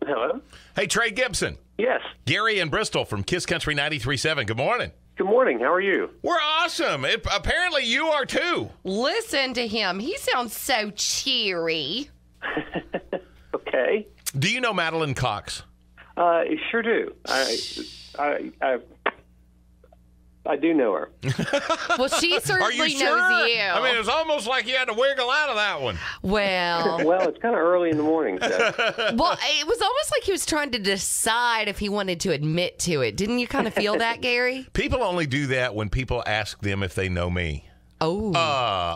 Hello? Hey, Trey Gibson. Yes. Gary in Bristol from Kiss Country 93.7. Good morning. Good morning. How are you? We're awesome. Apparently you are too. Listen to him. He sounds so cheery. Okay. Do you know Madeline Cox? Sure do. I do know her. Well, she certainly Are you sure? knows you. I mean, it was almost like you had to wiggle out of that one. Well, Well, it's kind of early in the morning. So. well, it was almost like he was trying to decide if he wanted to admit to it. Didn't you kind of feel that, Gary? People only do that when people ask them if they know me. Oh. I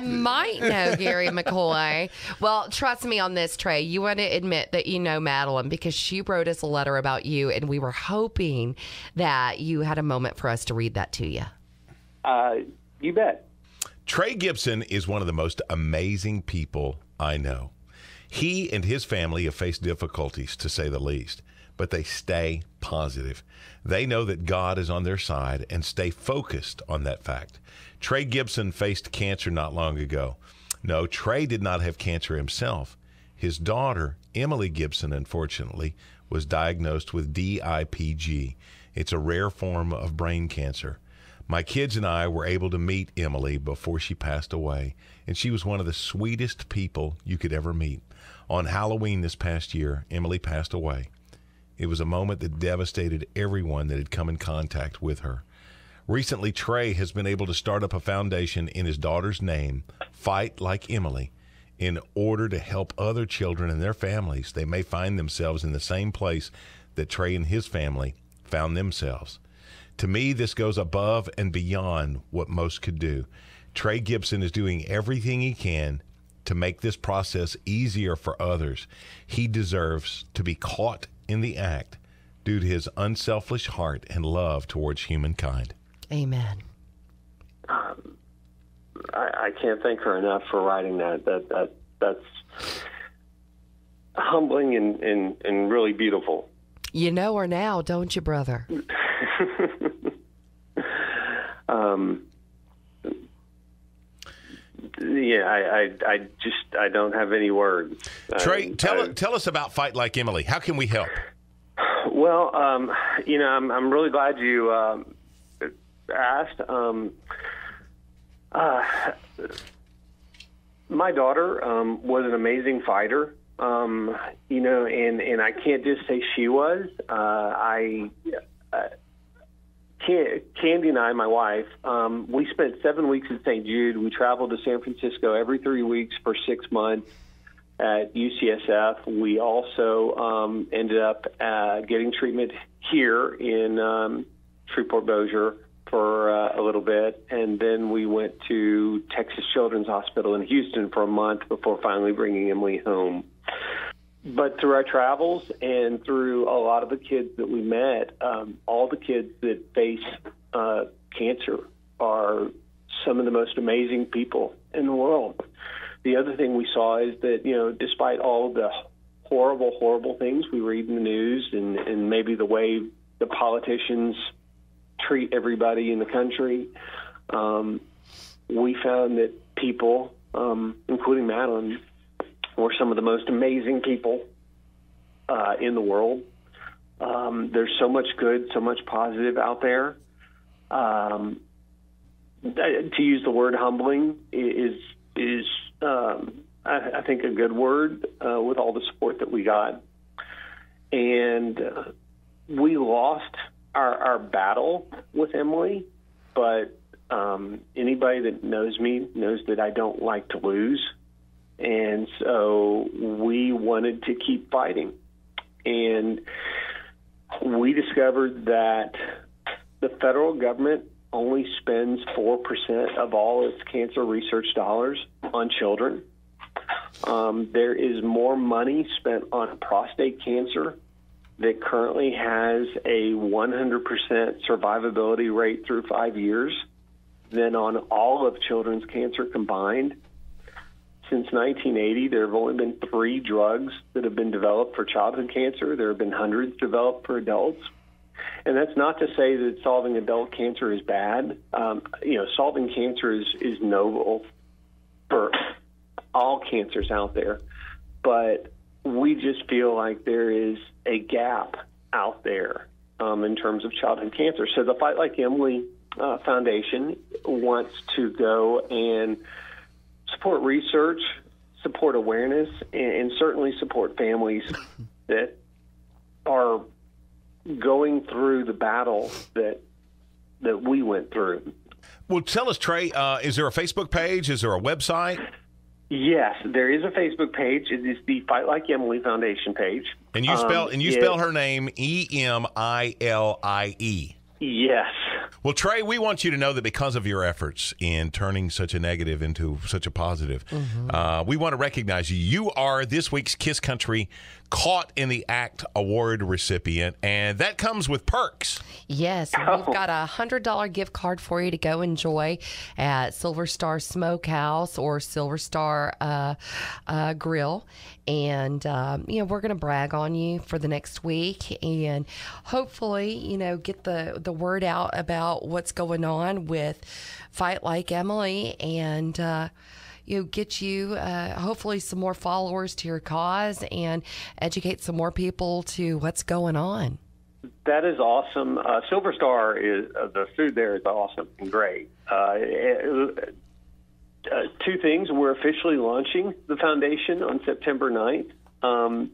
might know Gary McCoy. Well, trust me on this, Trey. You want to admit that you know Madeline because she wrote us a letter about you, and we were hoping that you had a moment for us to read that to you. You bet. Trey Gibson is one of the most amazing people I know. He and his family have faced difficulties, to say the least, but they stay positive. They know that God is on their side and stay focused on that fact. Trey Gibson faced cancer not long ago. No, Trey did not have cancer himself. His daughter, Emily Gibson, unfortunately, was diagnosed with DIPG. It's a rare form of brain cancer. My kids and I were able to meet Emily before she passed away, and she was one of the sweetest people you could ever meet. On Halloween this past year, Emily passed away. It was a moment that devastated everyone that had come in contact with her. Recently, Trey has been able to start up a foundation in his daughter's name, Fight Like Emily, in order to help other children and their families. They may find themselves in the same place that Trey and his family found themselves. To me, this goes above and beyond what most could do. Trey Gibson is doing everything he can to make this process easier for others. He deserves to be caught in the act due to his unselfish heart and love towards humankind. Amen. I can't thank her enough for writing that. That's humbling and really beautiful. You know her now, don't you, brother? Yeah, I don't have any words. Trey, tell us about Fight Like Emily. How can we help? Well, I'm really glad you asked. My daughter was an amazing fighter, and I can't just say she was. Candy and I, my wife, we spent 7 weeks at St. Jude. We traveled to San Francisco every 3 weeks for 6 months at UCSF. We also ended up getting treatment here in Shreveport Bossier for a little bit, and then we went to Texas Children's Hospital in Houston for a month before finally bringing Emily home. But through our travels and through a lot of the kids that we met, all the kids that face cancer are some of the most amazing people in the world. The other thing we saw is that, despite all the horrible, horrible things we read in the news and maybe the way the politicians treat everybody in the country, we found that people, including Madeline, were some of the most amazing people in the world. There's so much good, so much positive out there. To use the word humbling is I think a good word with all the support that we got. And we lost our battle with Emily, but anybody that knows me knows that I don't like to lose. And so we wanted to keep fighting. And we discovered that the federal government only spends 4% of all its cancer research dollars on children. There is more money spent on prostate cancer that currently has a 100% survivability rate through 5 years than on all of children's cancer combined. Since 1980, there have only been 3 drugs that have been developed for childhood cancer. There have been hundreds developed for adults. And that's not to say that solving adult cancer is bad. Solving cancer is noble for all cancers out there. But we just feel like there is a gap out there in terms of childhood cancer. So the Fight Like Emily Foundation wants to go and support research, support awareness, and certainly support families that are going through the battle that we went through. Well, tell us, Trey, is there a Facebook page? Is there a website? Yes, there is a Facebook page. It is the Fight Like Emily Foundation page. And you spell her name Emily. Yes. Well, Trey, we want you to know that because of your efforts in turning such a negative into such a positive, we want to recognize you. You are this week's Kiss Country Caught in the Act Award recipient, and that comes with perks. Yes, we've got a $100 gift card for you to go enjoy at Silver Star Smokehouse or Silver Star Grill. And, we're going to brag on you for the next week and hopefully, get the word out about what's going on with Fight Like Emily and, get you hopefully some more followers to your cause and educate some more people to what's going on. That is awesome. Silver Star is the food there is awesome and great. Two things. We're officially launching the foundation on September 9th.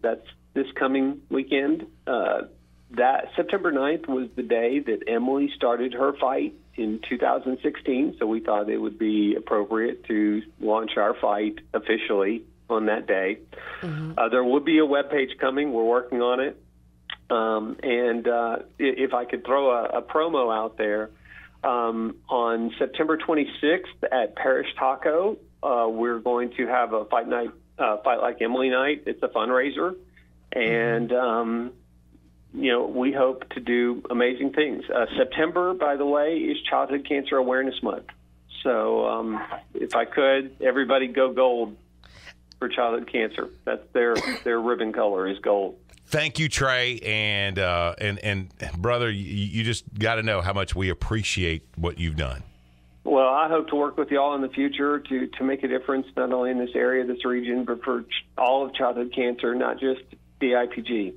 That's this coming weekend. That September 9th was the day that Emily started her fight in 2016, so we thought it would be appropriate to launch our fight officially on that day. There will be a webpage coming. We're working on it. And if I could throw a promo out there, on September 26th at Parish Taco, we're going to have a Fight Like Emily night. It's a fundraiser. And, we hope to do amazing things. September, by the way, is Childhood Cancer Awareness Month. So if I could, everybody go gold for childhood cancer. That's their ribbon color is gold. Thank you, Trey, and brother, you just got to know how much we appreciate what you've done. Well, I hope to work with you all in the future to make a difference, not only in this area, this region, but for all of childhood cancer, not just the IPG.